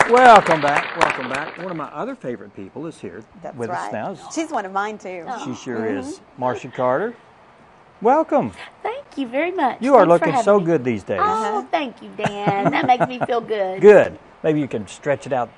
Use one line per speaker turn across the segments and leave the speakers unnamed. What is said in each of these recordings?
Welcome back. Welcome back. One of my other favorite people is here with us now.
She's one of mine, too.
She sure is. Marsha Carter. Welcome.
Thank you very much.
You are
Thanks for
looking so
having me.
good these days.
Oh, thank you, Dan. That makes me feel good.
Good. Maybe you can stretch it out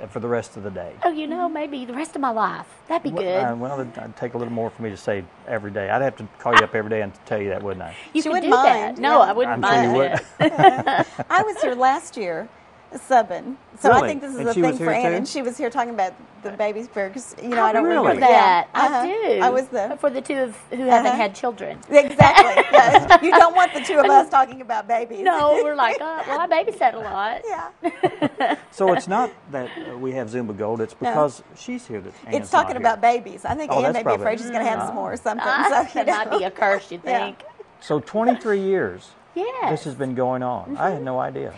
for the rest of the day.
Oh, maybe the rest of my life. That'd be good.
Well, it'd take a little more for me to say every day. I'd have to call you up every day and tell you that, wouldn't I?
You
she
could
wouldn't
do
mind.
that. No, I wouldn't
I'm sure
mind
you
that.
would.
I was here last year subbing. So
Really?
I think this is
And
a
she
thing
was
for
here
Ann,
too?
and she was here talking about the baby's fair because
I
don't
really?
remember
that.
Yeah.
I do.
I was the
for the two of who haven't had children.
exactly. Yes. You don't want the two of us talking about babies.
No, we're like, well, I babysat a lot.
Yeah.
So it's not that we have Zumba Gold. It's because she's here. That Ann's
It's talking
not
about
here.
babies. I think
Oh,
Ann
that's
may be
probably-
afraid she's going to have some more or something. So,
That might be a curse, you
Yeah.
think?
So 23 years.
Yes.
This has been going on. I had no idea.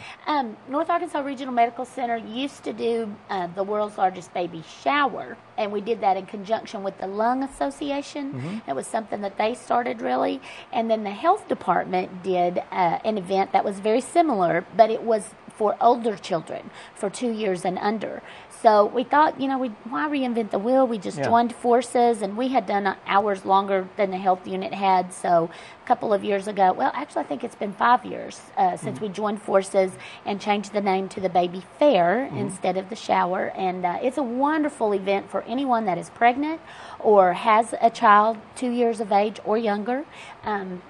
North Arkansas Regional Medical Center used to do the world's largest baby shower, and we did that in conjunction with the Lung Association. It was something that they started, really. And then the health department did an event that was very similar, but it was for older children, for 2 years and under. So we thought, why reinvent the wheel? We just joined forces, and we had done hours longer than the health unit had. So a couple of years ago, well, actually I think it's been 5 years since we joined forces and changed the name to the Baby Fair instead of the shower. And it's a wonderful event for anyone that is pregnant or has a child 2 years of age or younger.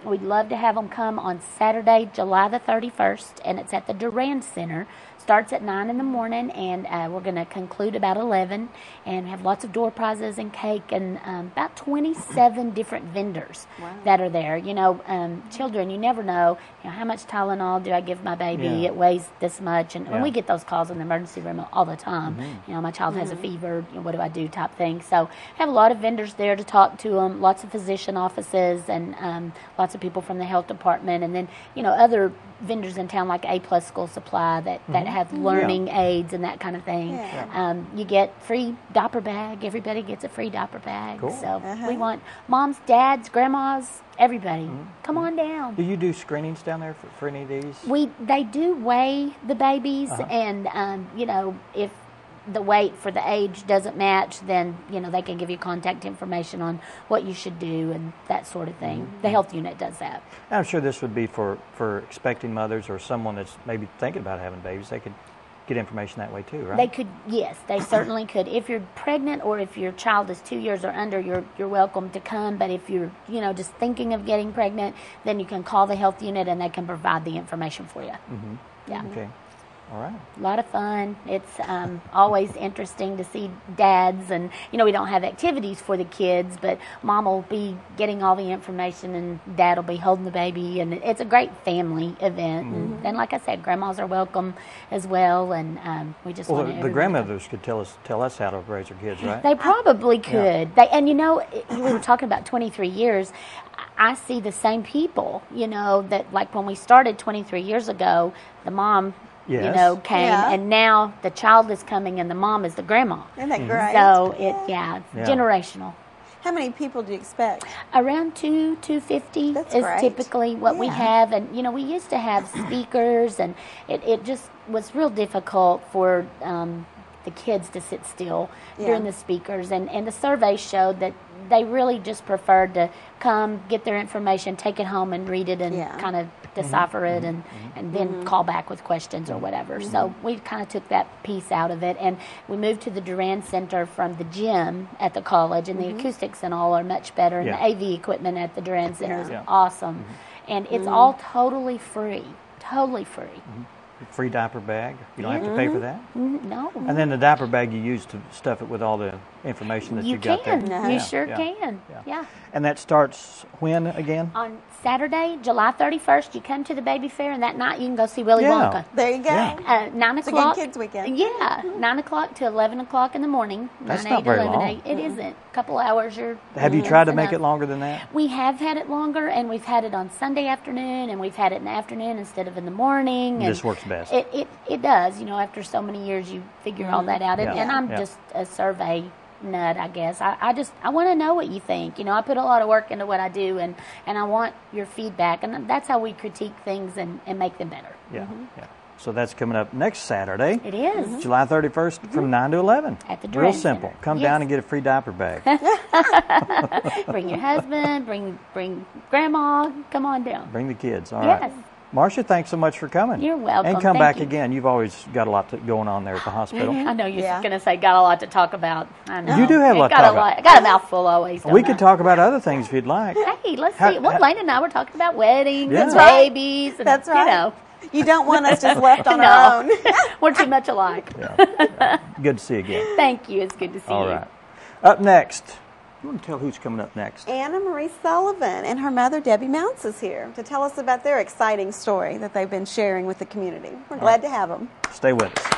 We'd love to have them come on Saturday, July the 31st, and it's at the Durand Center. Starts at 9 in the morning, and we're going to conclude about 11, and have lots of door prizes and cake, and about 27 different vendors that are there. Children, you never know, how much Tylenol do I give my baby?
Yeah.
It weighs this much, and when we get those calls in the emergency room all the time, my child has a fever, what do I do type thing. So have a lot of vendors there to talk to them, lots of physician offices, and lots of people from the health department, and then, other vendors in town like A Plus School Supply that have learning aids and that kind of thing.
Yeah.
You get free diaper bag. Everybody gets a free diaper bag.
Cool.
So we want moms, dads, grandmas, everybody. Come on down.
Do you do screenings down there for any of these?
They do weigh the babies, and if the weight for the age doesn't match, then they can give you contact information on what you should do and that sort of thing. The health unit does that.
I'm sure this would be for expecting mothers or someone that's maybe thinking about having babies. They could get information that way too, right?
They could, yes, they certainly could. If you're pregnant or if your child is 2 years or under, you're welcome to come. But if you're just thinking of getting pregnant, then you can call the health unit and they can provide the information for you. Yeah.
Okay. All right.
A lot of fun. It's always interesting to see dads, and we don't have activities for the kids, but mom will be getting all the information and dad will be holding the baby, and it's a great family event. And like I said, grandmas are welcome as well, and we just want
the grandmothers could tell us how to raise our kids, right?
They probably could. And we were talking about 23 years. I see the same people, that like when we started 23 years ago, the mom
Yes.
came,
Yeah.
and now the child is coming and the mom is the grandma.
Isn't that great?
So it's generational.
How many people do you expect?
Around 250
That's
is
great.
typically what we have. And, we used to have speakers, and it just was real difficult for the kids to sit still during the speakers. And the surveys showed that they really just preferred to come, get their information, take it home and read it and kind of decipher it and then call back with questions or whatever. So we kind of took that piece out of it, and we moved to the Durand Center from the gym at the college, and the acoustics and all are much better, and the AV equipment at the Durand Center is awesome. And it's all totally free.
Free diaper bag. You don't have to pay for that.
No.
And then the diaper bag you use to stuff it with all the information that you got there.
You sure can. Yeah.
And that starts when again?
On Saturday, July 31st, you come to the baby fair, and that night you can go see Willy Wonka.
There you go.
Yeah.
9
It's a
o'clock.
good kids weekend.
Yeah, 9 o'clock to 11 o'clock in the morning.
That's
9,
not
8,
very
11,
long.
8. It isn't. A couple hours.
Have you tried to make it longer than that?
We have had it longer, and we've had it on Sunday afternoon, and we've had it in the afternoon instead of in the morning.
This works best.
It does. After so many years, you figure all that out.
Yeah.
And I'm
Yeah.
just a survey nut, I guess. I want to know what you think. I put a lot of work into what I do, and I want your feedback, and that's how we critique things and make them better.
Yeah, yeah. So that's coming up next Saturday.
It is.
July 31st from 9 to 11.
At the
Real
Duran
simple.
Center.
Come
Yes.
down and get a free diaper bag.
Bring your husband, bring grandma, come on down.
Bring the kids. All
Yes.
right. Marsha, thanks so much for coming.
You're welcome.
And come
Thank
back
you.
again. You've always got a lot going on there at the hospital.
I know you're
Yeah.
going to say got a lot to talk about. I know.
You do have a lot to talk about.
Got a mouthful always.
We
don't
could
I?
talk about other things if you'd like.
Hey, let's
How-
see. Well, Lane and I were talking about weddings
Yeah.
and
That's
right.
babies. And,
That's right.
You know,
You don't want us just left on
No.
our own.
we're too much alike.
Yeah. Good to see you again.
Thank you. It's good to see
All
you.
right. Up next, you want to tell who's coming up next?
Anna Marie Sullivan and her mother Debbie Mounts is here to tell us about their exciting story that they've been sharing with the community. We're glad to have them.
Stay with us.